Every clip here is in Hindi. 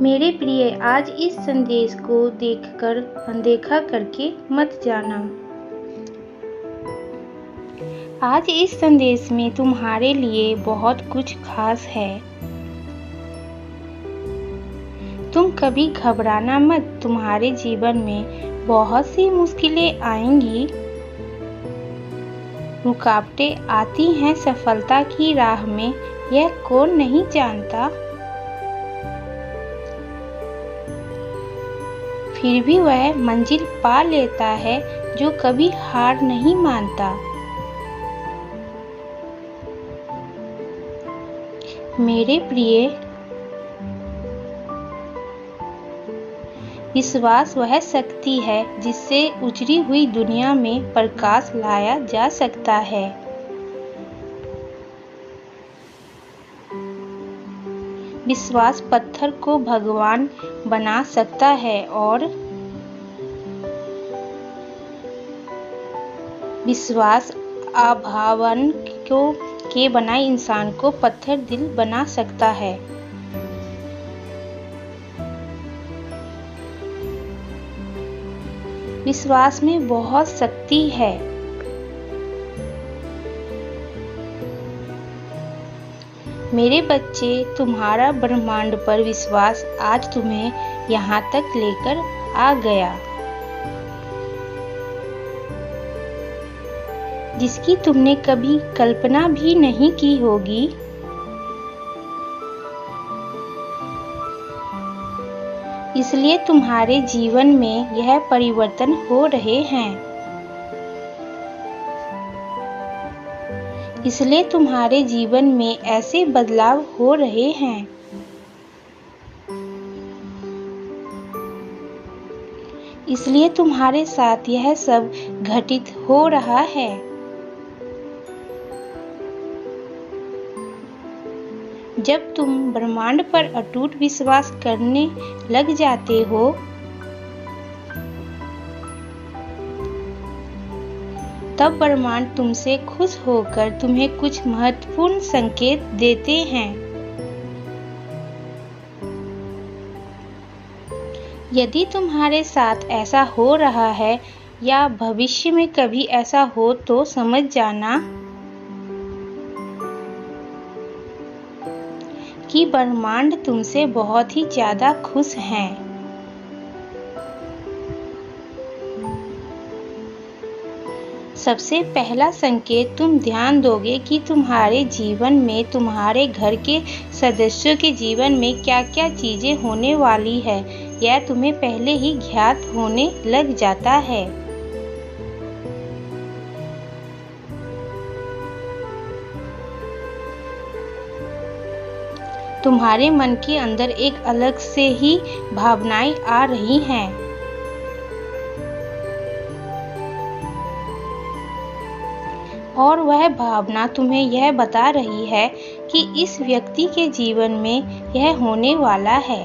मेरे प्रिय, आज इस संदेश को देखकर अनदेखा करके मत जाना। आज इस संदेश में तुम्हारे लिए बहुत कुछ खास है। तुम कभी घबराना मत, तुम्हारे जीवन में बहुत सी मुश्किलें आएंगी। रुकावटें आती हैं सफलता की राह में, यह कौन नहीं जानता। फिर भी वह मंजिल पा लेता है जो कभी हार नहीं मानता। मेरे प्रिय, विश्वास वह शक्ति है जिससे उजड़ी हुई दुनिया में प्रकाश लाया जा सकता है। विश्वास पत्थर को भगवान बना सकता है और विश्वास अभावन के बनाए इंसान को पत्थर दिल बना सकता है। विश्वास में बहुत शक्ति है। मेरे बच्चे, तुम्हारा ब्रह्मांड पर विश्वास आज तुम्हें यहाँ तक लेकर आ गया, जिसकी तुमने कभी कल्पना भी नहीं की होगी। इसलिए तुम्हारे जीवन में यह परिवर्तन हो रहे हैं। इसलिए तुम्हारे जीवन में ऐसे बदलाव हो रहे हैं। इसलिए तुम्हारे साथ यह सब घटित हो रहा है। जब तुम ब्रह्मांड पर अटूट विश्वास करने लग जाते हो, तब ब्रह्मांड तुमसे खुश होकर तुम्हें कुछ महत्वपूर्ण संकेत देते हैं। यदि तुम्हारे साथ ऐसा हो रहा है या भविष्य में कभी ऐसा हो तो समझ जाना कि ब्रह्मांड तुमसे बहुत ही ज्यादा खुश है। सबसे पहला संकेत तुम ध्यान दोगे कि तुम्हारे जीवन में, तुम्हारे घर के सदस्यों के जीवन में क्या क्या चीजें होने वाली है, यह तुम्हें पहले ही ज्ञात होने लग जाता है। तुम्हारे मन के अंदर एक अलग से ही भावनाएं आ रही हैं। और वह भावना तुम्हें यह बता रही है कि इस व्यक्ति के जीवन में यह होने वाला है।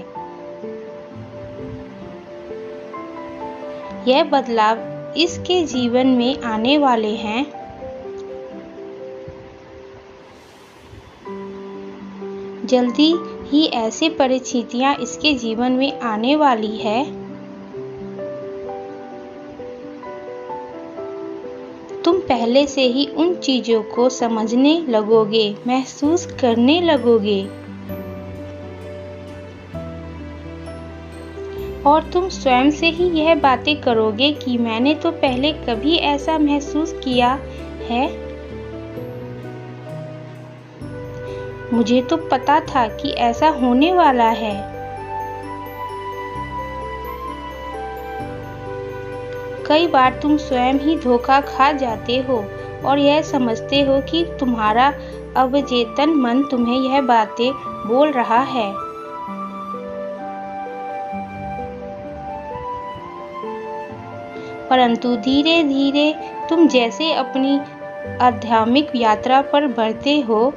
यह बदलाव इसके जीवन में आने वाले हैं। जल्दी ही ऐसी परिस्थितियां इसके जीवन में आने वाली है। तुम पहले से ही उन चीजों को समझने लगोगे, महसूस करने लगोगे और तुम स्वयं से ही यह बातें करोगे कि मैंने तो पहले कभी ऐसा महसूस किया है। मुझे तो पता था कि ऐसा होने वाला है। कई बार तुम स्वयं ही धोखा खा जाते हो और यह समझते हो कि तुम्हारा अवचेतन मन तुम्हें यह बातें बोल रहा है। परंतु धीरे धीरे तुम जैसे अपनी आध्यात्मिक यात्रा पर बढ़ते हो,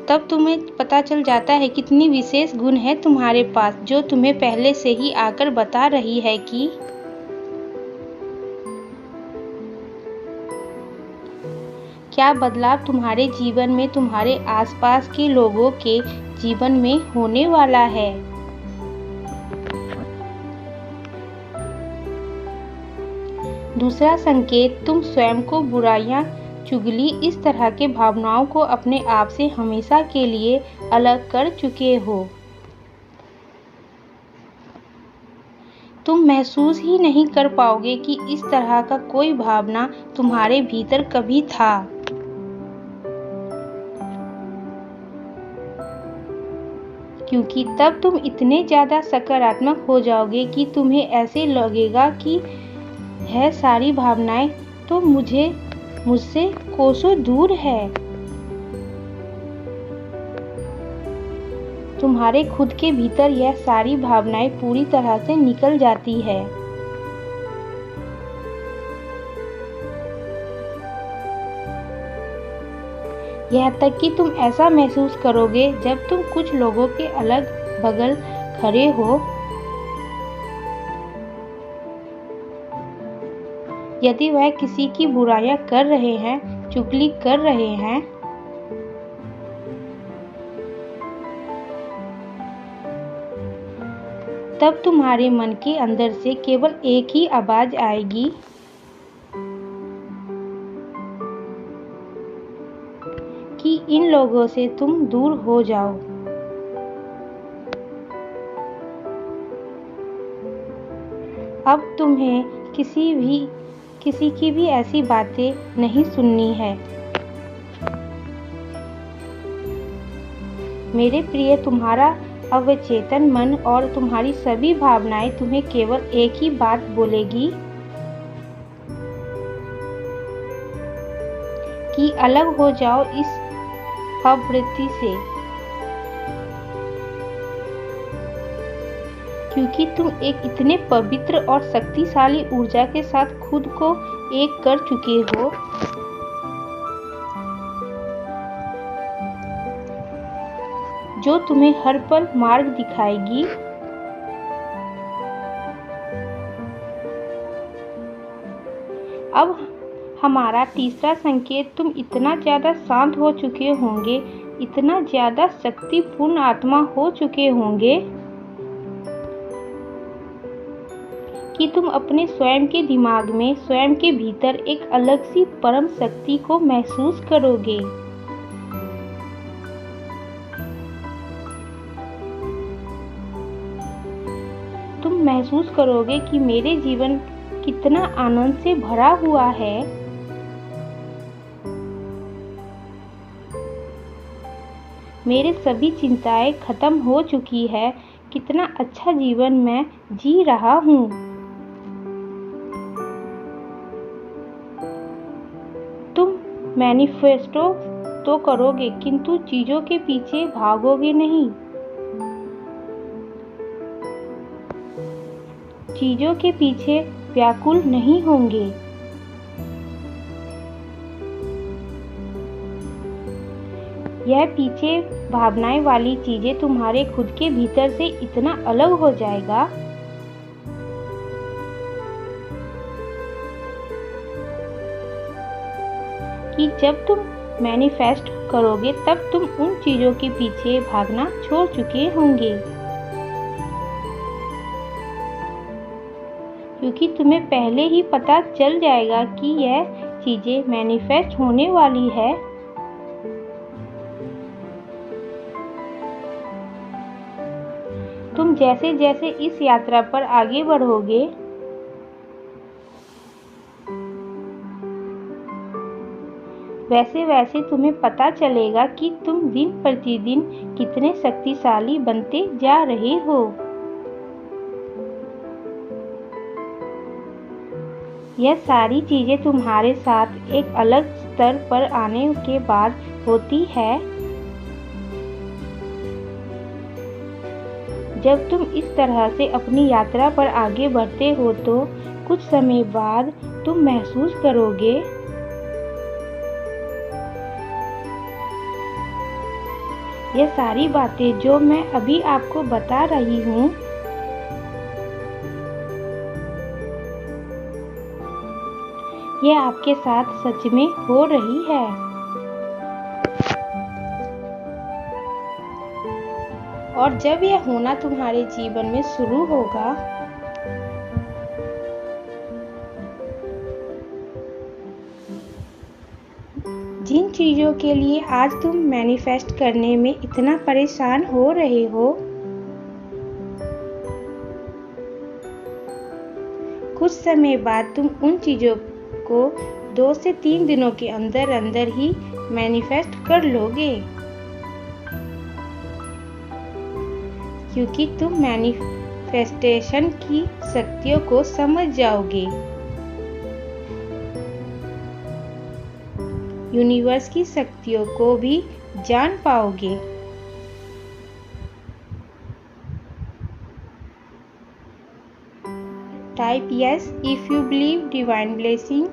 तब तुम्हें पता चल जाता है कितनी विशेष गुण है तुम्हारे पास, जो तुम्हें पहले से ही आकर बता रही है कि क्या बदलाव तुम्हारे जीवन में तुम्हारे आसपास के लोगों के जीवन में होने वाला है। दूसरा संकेत, तुम स्वयं को बुराइयां, चुगली, इस तरह के भावनाओं को अपने आप से हमेशा के लिए अलग कर चुके हो। तुम महसूस ही नहीं कर पाओगे कि इस तरह का कोई भावना तुम्हारे भीतर कभी था। क्योंकि तब तुम इतने ज़्यादा सकारात्मक हो जाओगे कि तुम्हें ऐसे लगेगा कि है सारी भावनाएं तो मुझसे कोसों दूर है। तुम्हारे खुद के भीतर यह सारी भावनाएं पूरी तरह से निकल जाती है। यहाँ तक कि तुम ऐसा महसूस करोगे जब तुम कुछ लोगों के अलग बगल खड़े हो। यदि वह किसी की बुराइयां कर रहे हैं, चुगली कर रहे हैं, तब तुम्हारे मन के अंदर से केवल एक ही आवाज आएगी कि इन लोगों से तुम दूर हो जाओ। अब तुम्हें किसी की भी ऐसी बातें नहीं सुननी है। मेरे प्रिय, तुम्हारा अवचेतन मन और तुम्हारी सभी भावनाएं तुम्हें केवल एक ही बात बोलेगी कि अलग हो जाओ इस आवृत्ति से, क्योंकि तुम एक इतने पवित्र और शक्तिशाली ऊर्जा के साथ खुद को एक कर चुके हो जो तुम्हें हर पल मार्ग दिखाएगी। अब हमारा तीसरा संकेत, तुम इतना ज़्यादा शांत हो चुके होंगे, इतना ज़्यादा शक्तिपूर्ण आत्मा हो चुके होंगे कि तुम अपने स्वयं के दिमाग में, स्वयं के भीतर एक अलग सी परम शक्ति को महसूस करोगे। तुम महसूस करोगे कि मेरे जीवन कितना आनंद से भरा हुआ है। मेरे सभी चिंताएं खत्म हो चुकी है। कितना अच्छा जीवन मैं जी रहा हूँ। तुम मैनिफेस्टो तो करोगे किंतु चीजों के पीछे भागोगे नहीं। चीजों के पीछे व्याकुल नहीं होंगे। यह पीछे भावनाएं वाली चीजें तुम्हारे खुद के भीतर से इतना अलग हो जाएगा कि जब तुम मैनिफेस्ट करोगे तब तुम उन चीजों के पीछे भागना छोड़ चुके होंगे, क्योंकि तुम्हें पहले ही पता चल जाएगा कि यह चीजें मैनिफेस्ट होने वाली है। तुम जैसे जैसे इस यात्रा पर आगे बढ़ोगे, वैसे वैसे तुम्हें पता चलेगा कि तुम दिन प्रतिदिन कितने शक्तिशाली बनते जा रहे हो। यह सारी चीजें तुम्हारे साथ एक अलग स्तर पर आने के बाद होती है। जब तुम इस तरह से अपनी यात्रा पर आगे बढ़ते हो तो कुछ समय बाद तुम महसूस करोगे ये सारी बातें जो मैं अभी आपको बता रही हूँ, ये आपके साथ सच में हो रही है। और जब यह होना तुम्हारे जीवन में शुरू होगा, जिन चीज़ों के लिए आज तुम मैनिफेस्ट करने में इतना परेशान हो रहे हो, कुछ समय बाद तुम उन चीज़ों को 2 से 3 दिनों के अंदर अंदर ही मैनिफेस्ट कर लोगे, क्योंकि तुम मैनिफेस्टेशन की शक्तियों को समझ जाओगे, यूनिवर्स की शक्तियों को भी जान पाओगे। Type yes if you believe divine blessing.